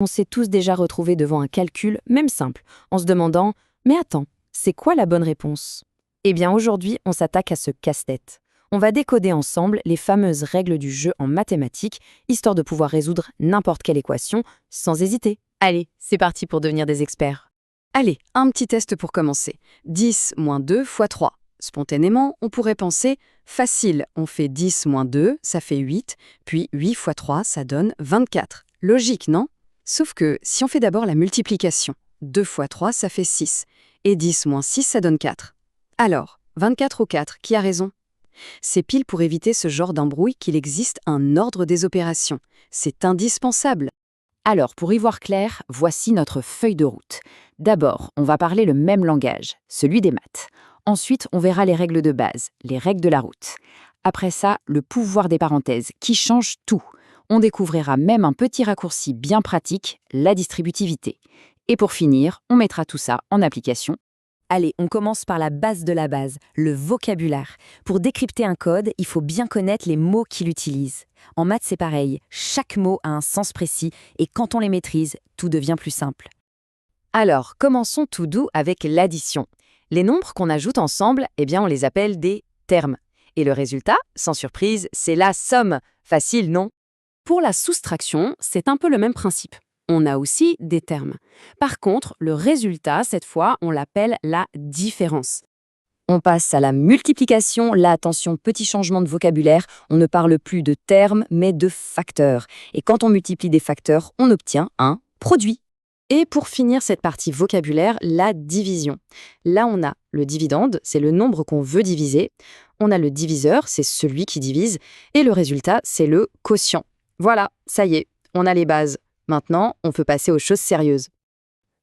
On s'est tous déjà retrouvés devant un calcul, même simple, en se demandant « Mais attends, c'est quoi la bonne réponse ?» Eh bien aujourd'hui, on s'attaque à ce casse-tête. On va décoder ensemble les fameuses règles du jeu en mathématiques, histoire de pouvoir résoudre n'importe quelle équation sans hésiter. Allez, c'est parti pour devenir des experts. Allez, un petit test pour commencer. 10 moins 2 fois 3. Spontanément, on pourrait penser « facile, on fait 10 moins 2, ça fait 8, puis 8 fois 3, ça donne 24. » Logique, non? Sauf que si on fait d'abord la multiplication, 2 fois 3, ça fait 6, et 10 moins 6, ça donne 4. Alors, 24 ou 4, qui a raison? C'est pile pour éviter ce genre d'embrouille qu'il existe un ordre des opérations. C'est indispensable. Alors, pour y voir clair, voici notre feuille de route. D'abord, on va parler le même langage, celui des maths. Ensuite, on verra les règles de base, les règles de la route. Après ça, le pouvoir des parenthèses, qui change tout. On découvrira même un petit raccourci bien pratique, la distributivité. Et pour finir, on mettra tout ça en application. Allez, on commence par la base de la base, le vocabulaire. Pour décrypter un code, il faut bien connaître les mots qu'il utilise. En maths, c'est pareil, chaque mot a un sens précis et quand on les maîtrise, tout devient plus simple. Alors, commençons tout doux avec l'addition. Les nombres qu'on ajoute ensemble, on les appelle des termes. Et le résultat, sans surprise, c'est la somme. Facile, non? Pour la soustraction, c'est un peu le même principe. On a aussi des termes. Par contre, le résultat, cette fois, on l'appelle la différence. On passe à la multiplication. Là, attention, petit changement de vocabulaire. On ne parle plus de termes, mais de facteurs. Et quand on multiplie des facteurs, on obtient un produit. Et pour finir cette partie vocabulaire, la division. Là, on a le dividende, c'est le nombre qu'on veut diviser. On a le diviseur, c'est celui qui divise. Et le résultat, c'est le quotient. Voilà, ça y est, on a les bases. Maintenant, on peut passer aux choses sérieuses.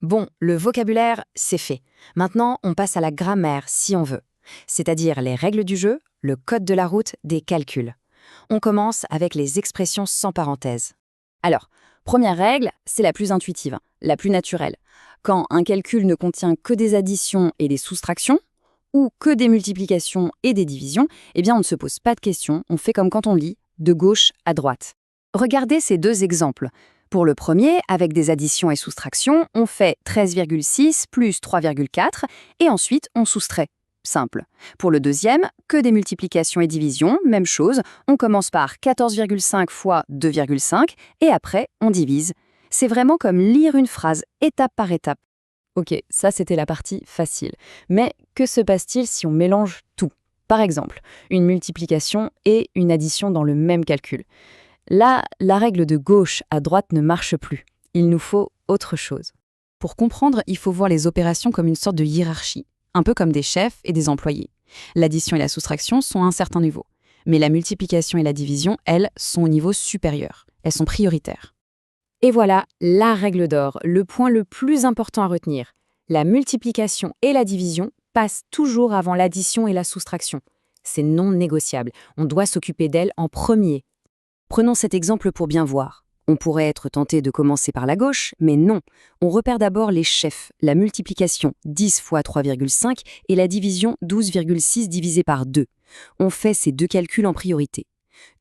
Bon, le vocabulaire, c'est fait. Maintenant, on passe à la grammaire, si on veut. C'est-à-dire les règles du jeu, le code de la route, des calculs. On commence avec les expressions sans parenthèse. Alors, première règle, c'est la plus intuitive, la plus naturelle. Quand un calcul ne contient que des additions et des soustractions, ou que des multiplications et des divisions, on ne se pose pas de questions, on fait comme quand on lit, de gauche à droite. Regardez ces deux exemples. Pour le premier, avec des additions et soustractions, on fait 13,6 plus 3,4 et ensuite on soustrait. Simple. Pour le deuxième, que des multiplications et divisions, même chose, on commence par 14,5 fois 2,5 et après on divise. C'est vraiment comme lire une phrase étape par étape. Ok, ça c'était la partie facile. Mais que se passe-t-il si on mélange tout? Par exemple, une multiplication et une addition dans le même calcul. Là, la règle de gauche à droite ne marche plus. Il nous faut autre chose. Pour comprendre, il faut voir les opérations comme une sorte de hiérarchie, un peu comme des chefs et des employés. L'addition et la soustraction sont à un certain niveau, mais la multiplication et la division, elles, sont au niveau supérieur. Elles sont prioritaires. Et voilà, la règle d'or, le point le plus important à retenir. La multiplication et la division passent toujours avant l'addition et la soustraction. C'est non négociable. On doit s'occuper d'elles en premier. Prenons cet exemple pour bien voir. On pourrait être tenté de commencer par la gauche, mais non. On repère d'abord les chefs, la multiplication 10 fois 3,5 et la division 12,6 divisé par 2. On fait ces deux calculs en priorité.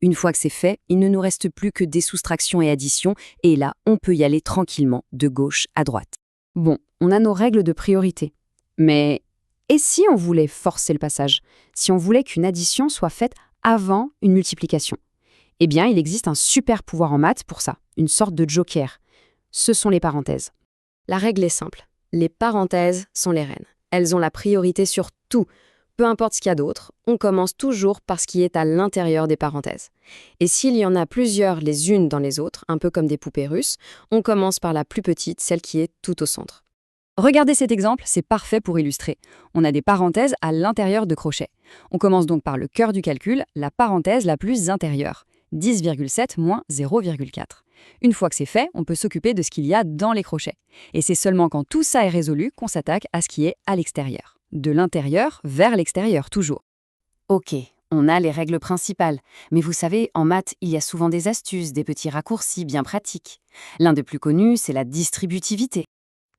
Une fois que c'est fait, il ne nous reste plus que des soustractions et additions, et là, on peut y aller tranquillement, de gauche à droite. Bon, on a nos règles de priorité. Mais et si on voulait forcer le passage? Si on voulait qu'une addition soit faite avant une multiplication? Il existe un super pouvoir en maths pour ça, une sorte de joker. Ce sont les parenthèses. La règle est simple. Les parenthèses sont les reines. Elles ont la priorité sur tout. Peu importe ce qu'il y a d'autre, on commence toujours par ce qui est à l'intérieur des parenthèses. Et s'il y en a plusieurs les unes dans les autres, un peu comme des poupées russes, on commence par la plus petite, celle qui est tout au centre. Regardez cet exemple, c'est parfait pour illustrer. On a des parenthèses à l'intérieur de crochets. On commence donc par le cœur du calcul, la parenthèse la plus intérieure. 10,7 moins 0,4. Une fois que c'est fait, on peut s'occuper de ce qu'il y a dans les crochets. Et c'est seulement quand tout ça est résolu qu'on s'attaque à ce qui est à l'extérieur. De l'intérieur vers l'extérieur, toujours. Ok, on a les règles principales. Mais vous savez, en maths, il y a souvent des astuces, des petits raccourcis bien pratiques. L'un des plus connus, c'est la distributivité.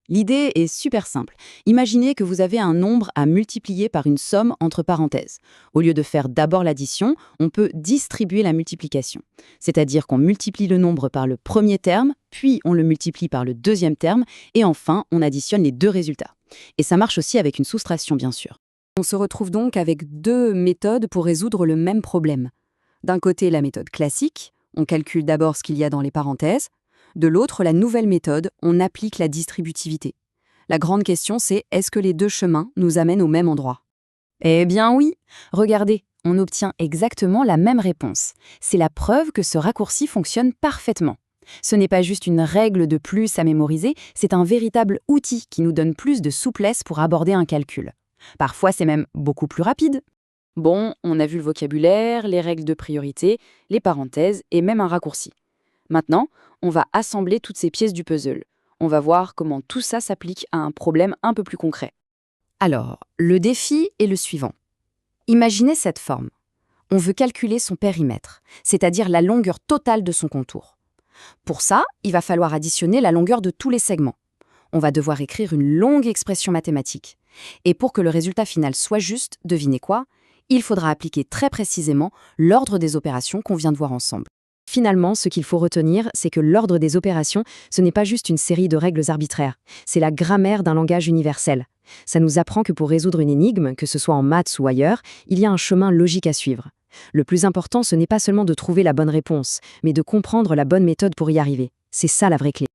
L'idée est super simple. Imaginez que vous avez un nombre à multiplier par une somme entre parenthèses. Au lieu de faire d'abord l'addition, on peut distribuer la multiplication. C'est-à-dire qu'on multiplie le nombre par le premier terme, puis on le multiplie par le deuxième terme, et enfin, on additionne les deux résultats. Et ça marche aussi avec une soustraction, bien sûr. On se retrouve donc avec deux méthodes pour résoudre le même problème. D'un côté, la méthode classique, on calcule d'abord ce qu'il y a dans les parenthèses. De l'autre, la nouvelle méthode, on applique la distributivité. La grande question, c'est est-ce que les deux chemins nous amènent au même endroit? Eh bien oui, regardez, on obtient exactement la même réponse. C'est la preuve que ce raccourci fonctionne parfaitement. Ce n'est pas juste une règle de plus à mémoriser, c'est un véritable outil qui nous donne plus de souplesse pour aborder un calcul. Parfois, c'est même beaucoup plus rapide. Bon, on a vu le vocabulaire, les règles de priorité, les parenthèses et même un raccourci. Maintenant, on va assembler toutes ces pièces du puzzle. On va voir comment tout ça s'applique à un problème un peu plus concret. Alors, le défi est le suivant. Imaginez cette forme. On veut calculer son périmètre, c'est-à-dire la longueur totale de son contour. Pour ça, il va falloir additionner la longueur de tous les segments. On va devoir écrire une longue expression mathématique. Et pour que le résultat final soit juste, devinez quoi? Il faudra appliquer très précisément l'ordre des opérations qu'on vient de voir ensemble. Finalement, ce qu'il faut retenir, c'est que l'ordre des opérations, ce n'est pas juste une série de règles arbitraires, c'est la grammaire d'un langage universel. Ça nous apprend que pour résoudre une énigme, que ce soit en maths ou ailleurs, il y a un chemin logique à suivre. Le plus important, ce n'est pas seulement de trouver la bonne réponse, mais de comprendre la bonne méthode pour y arriver. C'est ça la vraie clé.